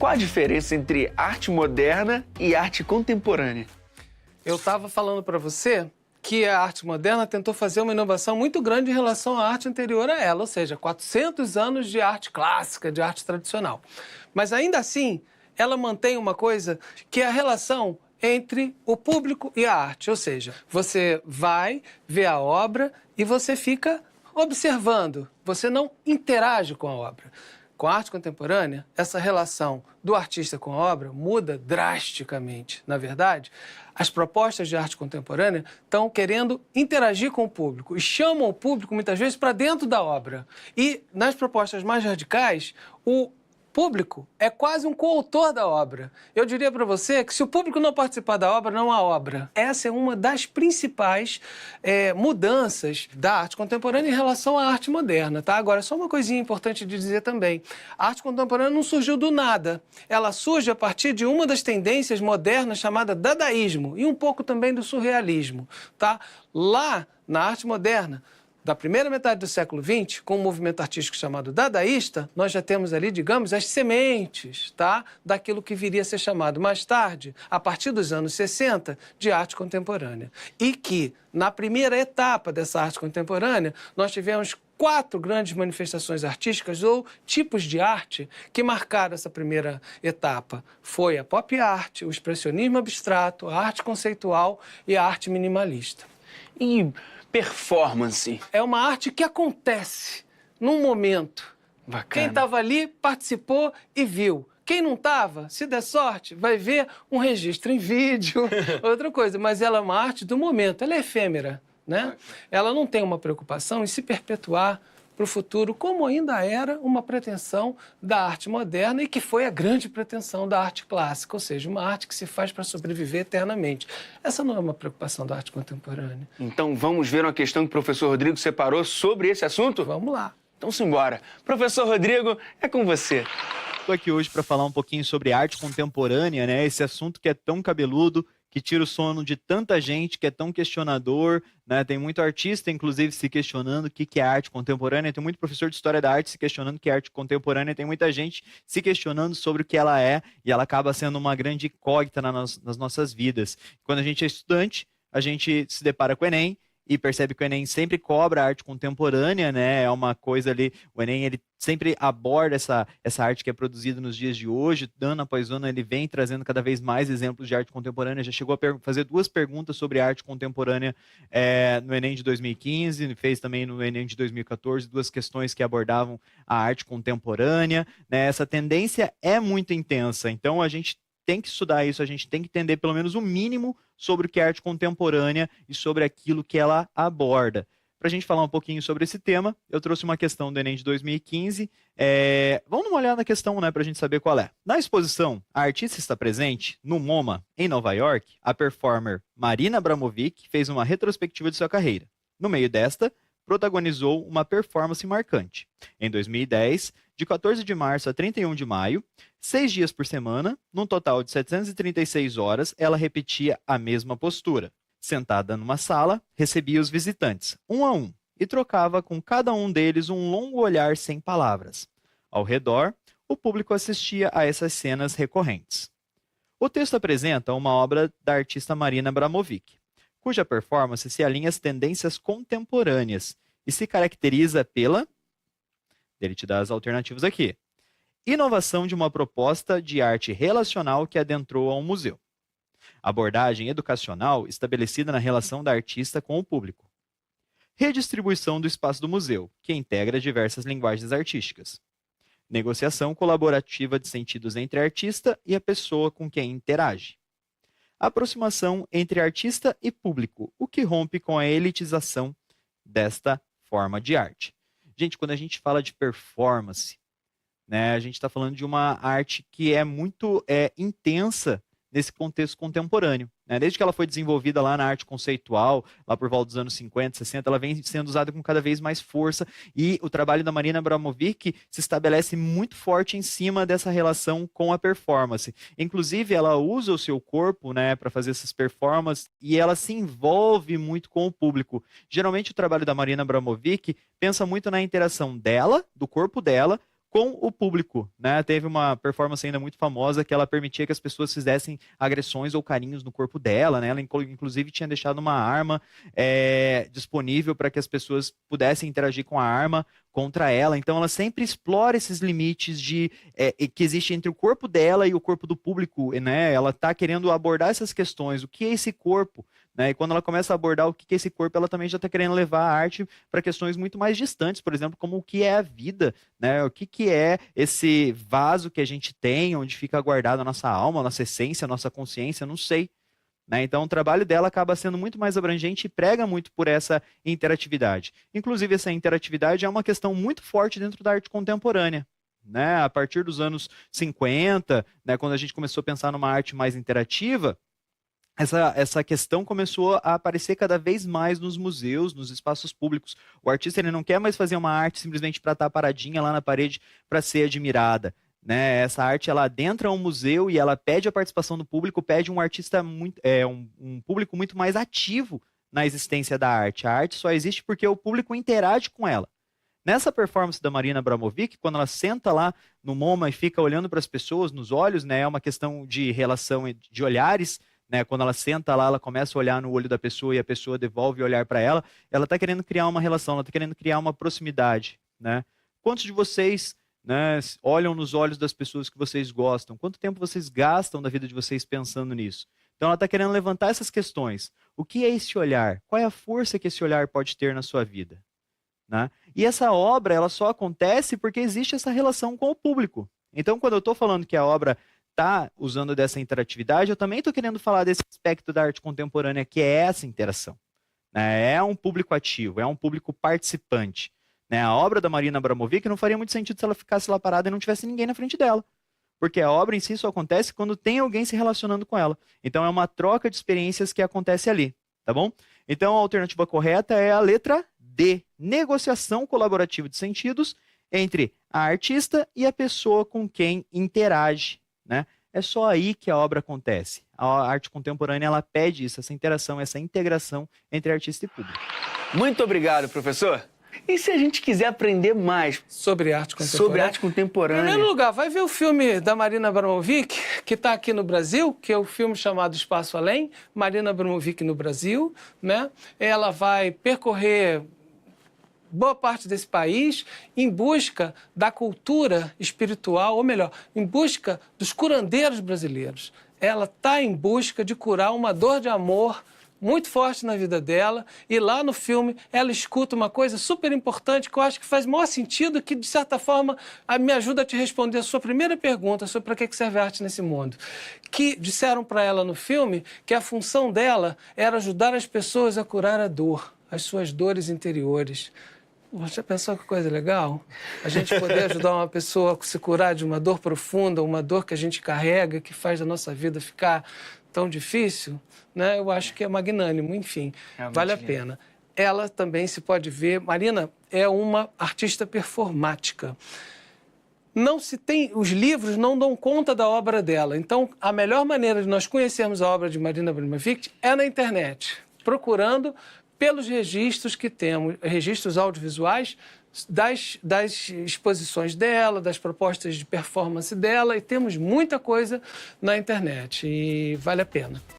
qual a diferença entre arte moderna e arte contemporânea? Eu estava falando para você que a arte moderna tentou fazer uma inovação muito grande em relação à arte anterior a ela, ou seja, 400 anos de arte clássica, de arte tradicional. Mas ainda assim, ela mantém uma coisa que é a relação entre o público e a arte, ou seja, você vai ver a obra e você fica observando, você não interage com a obra. Com a arte contemporânea, essa relação do artista com a obra muda drasticamente. Na verdade, as propostas de arte contemporânea estão querendo interagir com o público e chamam o público, muitas vezes, para dentro da obra. E, nas propostas mais radicais, o público é quase um coautor da obra. Eu diria para você que se o público não participar da obra, não há obra. Essa é uma das principais mudanças da arte contemporânea em relação à arte moderna, tá? Agora, só uma coisinha importante de dizer também. A arte contemporânea não surgiu do nada. Ela surge a partir de uma das tendências modernas chamada dadaísmo e um pouco também do surrealismo, tá? Lá, na arte moderna, da primeira metade do século XX, com um movimento artístico chamado dadaísta, nós já temos ali, digamos, as sementes, tá? Daquilo que viria a ser chamado mais tarde, a partir dos anos 60, de arte contemporânea. E que, na primeira etapa dessa arte contemporânea, nós tivemos 4 grandes manifestações artísticas ou tipos de arte que marcaram essa primeira etapa. Foi a pop art, o expressionismo abstrato, a arte conceitual e a arte minimalista. E performance? É uma arte que acontece num momento. Bacana. Quem estava ali participou e viu. Quem não estava, se der sorte, vai ver um registro em vídeo, outra coisa. Mas ela é uma arte do momento, ela é efêmera, né? Ela não tem uma preocupação em se perpetuar para o futuro, como ainda era uma pretensão da arte moderna e que foi a grande pretensão da arte clássica, ou seja, uma arte que se faz para sobreviver eternamente. Essa não é uma preocupação da arte contemporânea. Então vamos ver uma questão que o professor Rodrigo separou sobre esse assunto? Vamos lá. Então simbora. Professor Rodrigo, é com você. Estou aqui hoje para falar um pouquinho sobre arte contemporânea, né? Esse assunto que é tão cabeludo, que tira o sono de tanta gente, que é tão questionador, né? Tem muito artista, inclusive, se questionando o que é arte contemporânea, tem muito professor de História da Arte se questionando o que é arte contemporânea, tem muita gente se questionando sobre o que ela é, e ela acaba sendo uma grande incógnita nas nossas vidas. Quando a gente é estudante, a gente se depara com o Enem, e percebe que o Enem sempre cobra a arte contemporânea, né? É uma coisa ali, o Enem ele sempre aborda essa arte que é produzida nos dias de hoje, ano após ano ele vem trazendo cada vez mais exemplos de arte contemporânea, já chegou a fazer 2 perguntas sobre arte contemporânea no Enem de 2015, fez também no Enem de 2014, 2 questões que abordavam a arte contemporânea, né? Essa tendência é muito intensa, então a gente tem que estudar isso, a gente tem que entender pelo menos o mínimo sobre o que é arte contemporânea e sobre aquilo que ela aborda. Para a gente falar um pouquinho sobre esse tema, eu trouxe uma questão do Enem de 2015. Vamos dar uma olhada na questão, né, para a gente saber qual é. Na exposição, a artista está presente no MoMA, em Nova York. A performer Marina Abramovic fez uma retrospectiva de sua carreira. No meio desta, protagonizou uma performance marcante. Em 2010, de 14 de março a 31 de maio, 6 dias por semana, num total de 736 horas, ela repetia a mesma postura. Sentada numa sala, recebia os visitantes, um a um, e trocava com cada um deles um longo olhar sem palavras. Ao redor, o público assistia a essas cenas recorrentes. O texto apresenta uma obra da artista Marina Abramovic, cuja performance se alinha às tendências contemporâneas e se caracteriza pela... Ele te dá as alternativas aqui. Inovação de uma proposta de arte relacional que adentrou ao museu. Abordagem educacional estabelecida na relação da artista com o público. Redistribuição do espaço do museu, que integra diversas linguagens artísticas. Negociação colaborativa de sentidos entre a artista e a pessoa com quem interage. Aproximação entre artista e público, o que rompe com a elitização desta forma de arte. Gente, quando a gente fala de performance, né, a gente está falando de uma arte que é muito intensa nesse contexto contemporâneo. Né? Desde que ela foi desenvolvida lá na arte conceitual, lá por volta dos anos 50, 60, ela vem sendo usada com cada vez mais força e o trabalho da Marina Abramovic se estabelece muito forte em cima dessa relação com a performance. Inclusive, ela usa o seu corpo, né, para fazer essas performances e ela se envolve muito com o público. Geralmente, o trabalho da Marina Abramovic pensa muito na interação dela, do corpo dela, com o público, né? Teve uma performance ainda muito famosa que ela permitia que as pessoas fizessem agressões ou carinhos no corpo dela, né? Ela, inclusive, tinha deixado uma arma disponível para que as pessoas pudessem interagir com a arma contra ela. Então, ela sempre explora esses limites que existe entre o corpo dela e o corpo do público, né? Ela está querendo abordar essas questões. O que é esse corpo? Né? E quando ela começa a abordar o que é esse corpo, ela também já está querendo levar a arte para questões muito mais distantes, por exemplo, como o que é a vida, né? O que é esse vaso que a gente tem, onde fica guardada a nossa alma, a nossa essência, a nossa consciência, não sei. Né? Então, o trabalho dela acaba sendo muito mais abrangente e prega muito por essa interatividade. Inclusive, essa interatividade é uma questão muito forte dentro da arte contemporânea. Né? A partir dos anos 50, né, quando a gente começou a pensar numa arte mais interativa, essa questão começou a aparecer cada vez mais nos museus, nos espaços públicos. O artista ele não quer mais fazer uma arte simplesmente para estar paradinha lá na parede para ser admirada. Né? Essa arte ela adentra um museu e ela pede a participação do público, pede um artista um público muito mais ativo na existência da arte. A arte só existe porque o público interage com ela. Nessa performance da Marina Abramovic, quando ela senta lá no MoMA e fica olhando para as pessoas nos olhos, né? É uma questão de relação de olhares. Né, quando ela senta lá, ela começa a olhar no olho da pessoa e a pessoa devolve o olhar para ela, ela está querendo criar uma relação, ela está querendo criar uma proximidade. Né? Quantos de vocês, né, olham nos olhos das pessoas que vocês gostam? Quanto tempo vocês gastam da vida de vocês pensando nisso? Então ela está querendo levantar essas questões. O que é esse olhar? Qual é a força que esse olhar pode ter na sua vida? Né? E essa obra ela só acontece porque existe essa relação com o público. Então, quando eu estou falando que a obra está usando dessa interatividade, eu também estou querendo falar desse aspecto da arte contemporânea, que é essa interação. Né? É um público ativo, é um público participante. Né? A obra da Marina Abramovic não faria muito sentido se ela ficasse lá parada e não tivesse ninguém na frente dela. Porque a obra em si só acontece quando tem alguém se relacionando com ela. Então é uma troca de experiências que acontece ali. Tá bom? Então a alternativa correta é a letra D. Negociação colaborativa de sentidos entre a artista e a pessoa com quem interage. Né? É só aí que a obra acontece. A arte contemporânea ela pede isso, essa interação, essa integração entre artista e público. Muito obrigado, professor. E se a gente quiser aprender mais sobre arte contemporânea? Sobre arte contemporânea. Em primeiro lugar, vai ver o filme da Marina Abramovic, que está aqui no Brasil, que é o filme chamado Espaço Além, Marina Abramovic no Brasil. Né? Ela vai percorrer boa parte desse país em busca da cultura espiritual, ou melhor, em busca dos curandeiros brasileiros. Ela está em busca de curar uma dor de amor muito forte na vida dela, e lá no filme ela escuta uma coisa super importante que eu acho que faz maior sentido, que de certa forma me ajuda a te responder a sua primeira pergunta sobre para que serve a arte nesse mundo. Que disseram para ela no filme que a função dela era ajudar as pessoas a curar a dor, as suas dores interiores. Você já pensou que coisa legal? A gente poder ajudar uma pessoa a se curar de uma dor profunda, uma dor que a gente carrega, que faz a nossa vida ficar tão difícil, né? Eu acho que é magnânimo, enfim, realmente vale a pena. Ela também se pode ver... Marina é uma artista performática. Não se tem, os livros não dão conta da obra dela. Então, a melhor maneira de nós conhecermos a obra de Marina Abramovic é na internet, procurando pelos registros que temos, registros audiovisuais das exposições dela, das propostas de performance dela, e temos muita coisa na internet e vale a pena.